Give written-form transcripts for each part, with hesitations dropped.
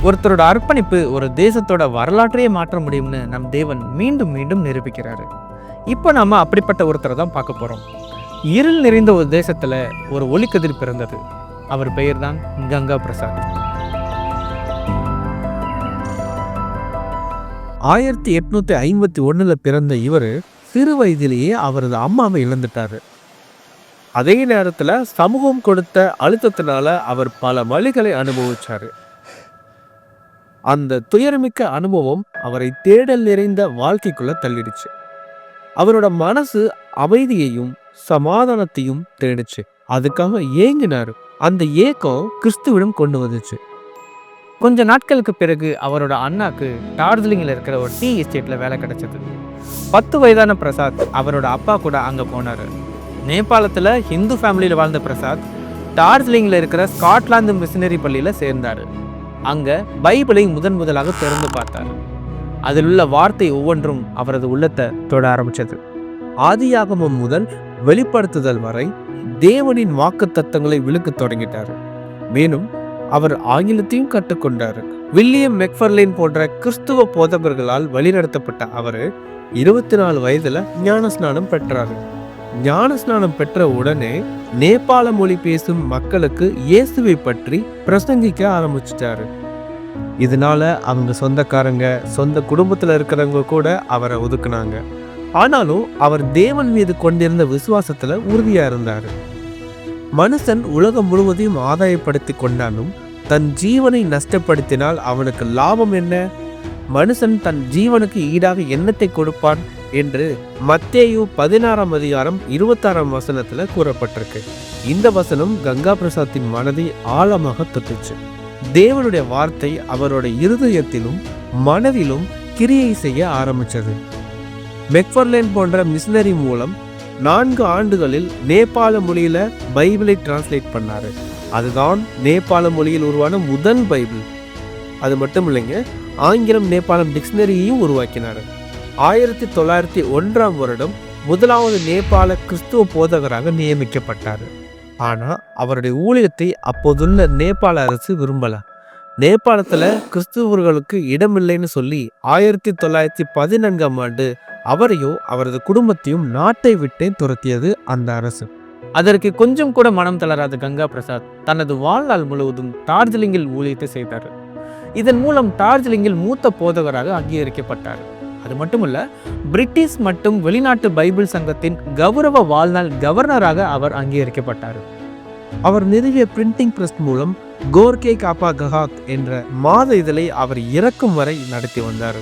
ஒருத்தரோட அர்ப்பணிப்பு ஒரு தேசத்தோட வரலாற்றையே மாற்ற முடியும்னு நம் தேவன் மீண்டும் மீண்டும் நிரூபிக்கிறாரு. இப்போ நாம அப்படிப்பட்ட ஒருத்தரை தான் பார்க்க போறோம். இருள் நிறைந்த ஒரு தேசத்துல ஒரு ஒளிக்கதிர் பிறந்தது. அவர் பெயர் தான் கங்கா பிரசாத். 1851 பிறந்த இவர் சிறு வயதிலேயே அவரது அம்மாவை இழந்துட்டாரு. அதே நேரத்தில் சமூகம் கொடுத்த அழுத்தத்தினால அவர் பல வழிகளை அனுபவிச்சாரு. அந்த துயரமிக்க அனுபவம் அவரை தேடல் நிறைந்த வாழ்க்கைக்குள்ள தள்ளிடுச்சு. அவரோட மனசு அமைதியையும் சமாதானத்தையும் தேடிச்சு. அதுக்காக ஏங்கினாரு. அந்த ஏக்கம் கிறிஸ்துவிடம் கொண்டு வந்துச்சு. கொஞ்ச நாட்களுக்கு பிறகு அவரோட அண்ணாக்கு டார்ஜிலிங்கில் இருக்கிற ஒரு டீ எஸ்டேட்ல வேலை கிடைச்சது. 10 வயதான பிரசாத் அவரோட அப்பா கூட அங்கே போனார். நேபாளத்தில் ஹிந்து ஃபேமிலியில் வாழ்ந்த பிரசாத் டார்ஜிலிங்கில் இருக்கிற ஸ்காட்லாந்து மிஷினரி பள்ளியில் சேர்ந்தார். அங்கே பைபிளை முதலாக திறந்து பார்த்தார். அதில் உள்ள வார்த்தை ஒவ்வொன்றும் அவரது உள்ளத்தை தொட ஆரம்பித்தது. ஆதியாகமம் முதல் வெளிப்படுத்துதல் வரை தேவனின் வாக்குத்தத்தங்களை விழுக்க தொடங்கிட்டார். மேலும் அவர் ஆங்கிலத்தையும் கற்றுக்கொண்டார். வில்லியம் மெக்ஃபர்லேன் போன்ற கிறிஸ்துவ போதகர்களால் வழிநடத்தப்பட்ட அவர் 24 வயதுல ஞானஸ்நானம் பெற்றார். ஞானஸ்நானம் பெற்ற உடனே நேபாள மொழி பேசும் மக்களுக்கு இயேசுவை பற்றி பிரசங்கிக்க ஆரம்பிச்சிட்டாரு. இதனால அவங்க சொந்தக்காரங்க, சொந்த குடும்பத்துல இருக்கிறவங்க கூட அவரை ஒதுக்குனாங்க. ஆனாலும் அவர் தேவன் மீது கொண்டிருந்த விசுவாசத்துல உறுதியா இருந்தாரு. மனுஷன் உலகம் முழுவதையும் ஆதாயப்படுத்தி கொண்டாலும் தன் ஜீவனை நஷ்டப்படுத்தினால் அவனுக்கு லாபம் என்ன? மனுஷன் தன் ஜீவனுக்கு ஈடாக என்னத்தை கொடுப்பான் என்று மத்தேயு 16ஆம் அதிகாரம் 26ஆம் வசனத்துல கூறப்பட்டிருக்கு. இந்த வசனம் கங்கா பிரசாத்தின் மனதை ஆழமாக தொட்டுச்சு. தேவனுடைய வார்த்தை அவரோட இருதயத்திலும் மனதிலும் கிரியை செய்ய ஆரம்பிச்சது. மெக்ஃபர்லேன் போன்ற மிஷினரி மூலம் 4 ஆண்டுகளில் நேபாள மொழியில பைபிளை டிரான்ஸ்லேட் பண்ணாரு. அதுதான் நேபாள மொழியில் உருவான முதல் பைபிள். அது மட்டும் இல்லைங்க, ஆங்கிலம் நேபாளம் டிக்ஷனரியையும் உருவாக்கினார். 1901ஆம் வருடம் முதலாவது நேபாள கிறிஸ்துவ போதகராக நியமிக்கப்பட்டார். ஆனால் அவருடைய ஊழியத்தை அப்போதுள்ள நேபாள அரசு விரும்பல. நேபாளத்தில் கிறிஸ்துவர்களுக்கு இடமில்லைன்னு சொல்லி 1914ஆம் ஆண்டு அவரையும் அவரது குடும்பத்தையும் நாட்டை விட்டே துரத்தியது அந்த அரசு. அதற்கு கொஞ்சம் கூட மனம் தளராத கங்கா பிரசாத் தனது வாழ்நாள் முழுவதும் டார்ஜிலிங்கில் ஊழியத்தை செய்தார். இதன் மூலம் டார்ஜிலிங்கில் மூத்த போதகராக அங்கீகரிக்கப்பட்டார். அது மட்டுமல்ல, பிரிட்டிஷ் மற்றும் வெளிநாட்டு பைபிள் சங்கத்தின் கௌரவ வாழ்நாள் கவர்னராக அவர் அங்கீகரிக்கப்பட்டார். அவர் நிறுவிய பிரிண்டிங் பிரஸ் மூலம் கோர்கே காப்பா கஹாத் என்ற மாத இதழை அவர் இறக்கும் வரை நடத்தி வந்தார்.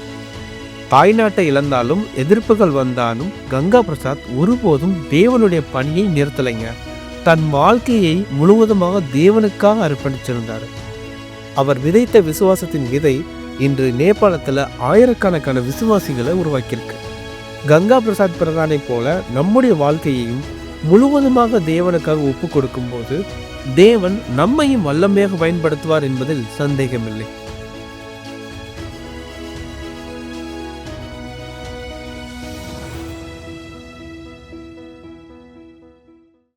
தாய்நாட்டை இழந்தாலும் எதிர்ப்புகள் வந்தாலும் கங்கா பிரசாத் ஒருபோதும் தேவனுடைய பணியை நிறுத்தலைங்க. தன் வாழ்க்கையை முழுவதுமாக தேவனுக்காக அர்ப்பணிச்சிருந்தார். அவர் விதைத்த விசுவாசத்தின் விதை இன்று நேபாளத்தில் ஆயிரக்கணக்கான விசுவாசிகளை உருவாக்கியிருக்கு. கங்கா பிரசாத் பிரதானை போல நம்முடைய வாழ்க்கையையும் முழுவதுமாக தேவனுக்காக ஒப்பு கொடுக்கும் போது தேவன் நம்மையும் வல்லமையாக பயன்படுத்துவார் என்பதில் சந்தேகமில்லை.